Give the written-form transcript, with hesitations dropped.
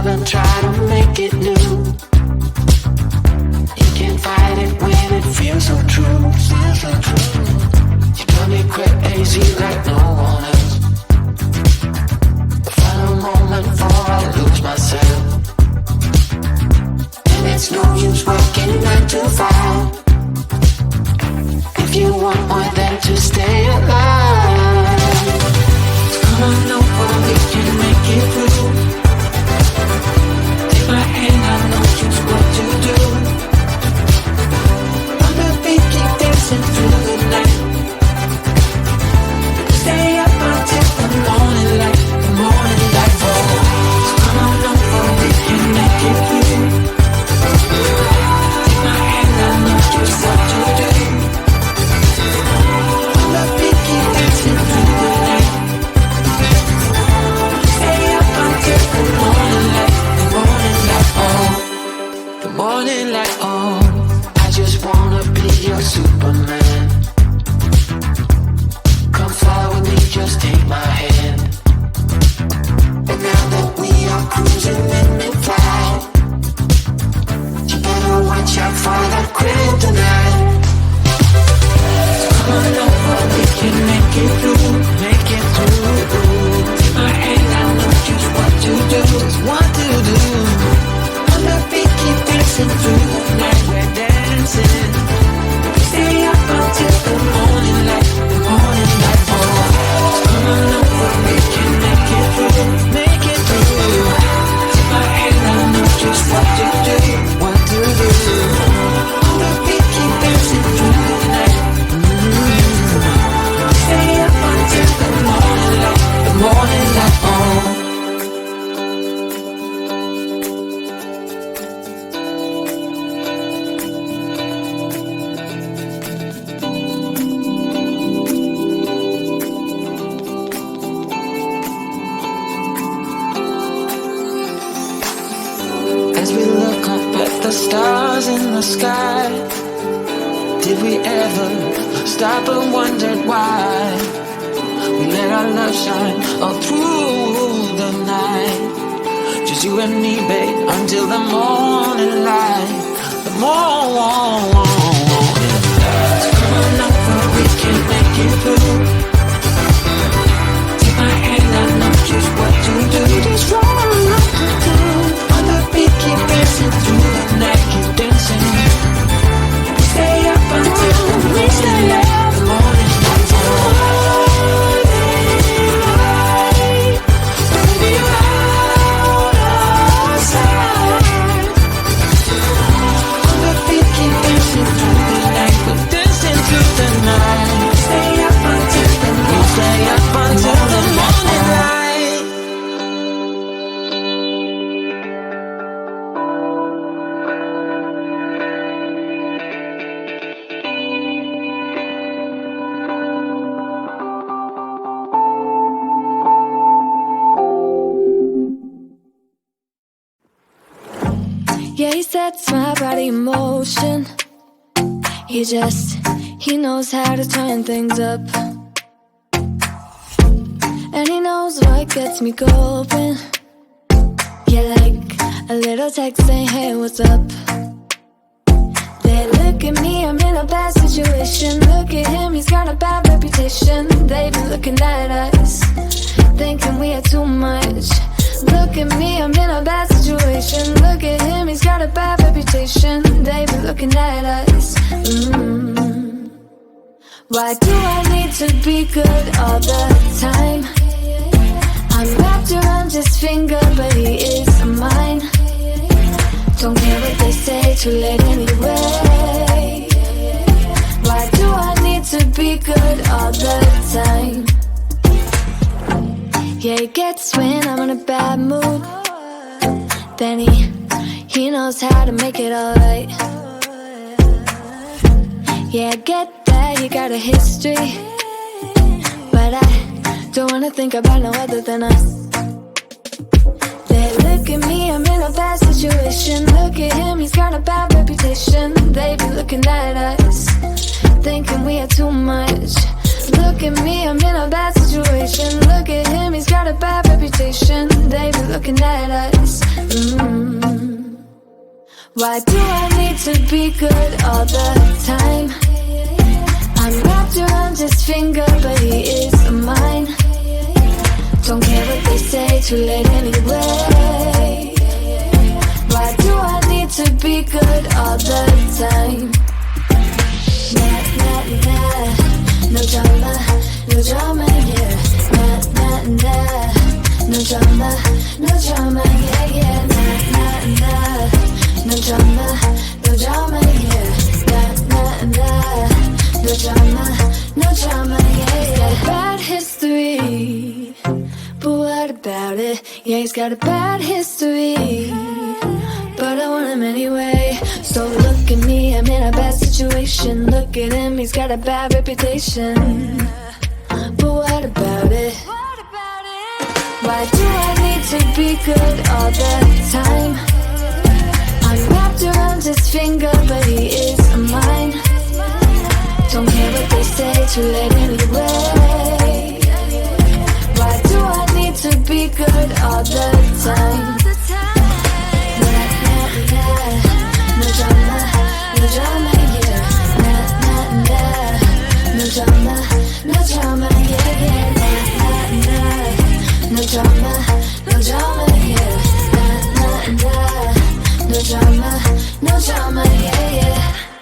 old and try to make it new. You can't fight it when it feels so true. You got me crazy like no one else. The final moment before I lose myself. And it's no use working 9 to 5 if you want more than to stay alive. Come on over, we can make it through. Take my hand, I know just what to do. On the beat, keep dancing through the night. Stay up until the morning light, the morning light. Oh, so come on over, we can make it through. Take my hand, I know just what to do. On the beat, keep dancing through the night. Stay up until the morning light, the morning light. Oh, the morning light. Oh, I just wanna be your Superman. Come fly with me, just take my hand. And now that we are cruising in mid-flight, you better watch out for that kryptonite. So come on over, we can make it through, make it through. Take my hand, I know just what to do, just what to do. On the beat, keep dancing through the night, we're dancing. Stay up until the morning light, the morning light. Oh, come on over, we can make it through, make it through. Take my hand, I know just what to do, what to do. On the beat, keep dancing through the night. Stay up until the morning light, the morning light. Oh. As we look up at the stars in the sky, did we ever stop and wondered why we let our love shine all through the night? Just you and me, babe, until the morning light, the morning light. So come on over, we can make it through. Take my hand, I know just what to do, just what to do. On the beat, keep dancing through the night, keep dancing. Stay up until the morning light, the morning light. Baby, you're out of sight. On the beat, keep dancing through the night, we're dancing through the night. Stay up until the morning, stay up until the morning light. Yeah, he sets my body in motion. He knows how to turn things up. And he knows what gets me going. Yeah, like a little text saying, hey, what's up? They look at me, I'm in a bad situation. Look at him, he's got a bad reputation. They be looking at us, thinking we had too much. Look at me, I'm in a bad situation. Look at him, he's got a bad reputation. They be looking at us. Why do I need to be good all the time? I'm wrapped around his finger, but he is mine. Don't care what they say, too late anyway. Why do I need to be good all the time? Yeah, he gets when I'm in a bad mood. Then he knows how to make it alright. Yeah, I get that you got a history, but I don't wanna think about no other than us. They look at me, I'm in a bad situation. Look at him, he's got a bad reputation. They be looking at us, thinking we are too much. Look at me, I'm in a bad situation. Look at him, he's got a bad reputation. They be looking at us. Why do I need to be good all the time? I'm wrapped around his finger, but he is mine. Don't care what they say, too late anyway. Why do I need to be good all the time? Nah, nah, nah, no drama, no drama, yeah. Nah, nah, nah, no drama, no drama, yeah, yeah. Nah, nah, nah, no drama, no drama, yeah. Nah, nah, nah, no drama, no drama, yeah, yeah. He's got a bad history, but what about it? Yeah, he's got a bad history, but I want him anyway. So look at me, I'm in a bad situation. Look at him, he's got a bad reputation, but what about it? Why do I need to be good all the time? I'm wrapped around his finger, but he is mine. Don't care what they say, too late anyway. Why do I need to be good all the time? Nah, nah, nah, no drama, no drama, yeah. Nah, nah, nah, no drama, no drama, yeah, yeah. Nah, nah, nah, no drama, no drama, yeah. Nah, nah, nah, no drama, no drama, yeah, yeah.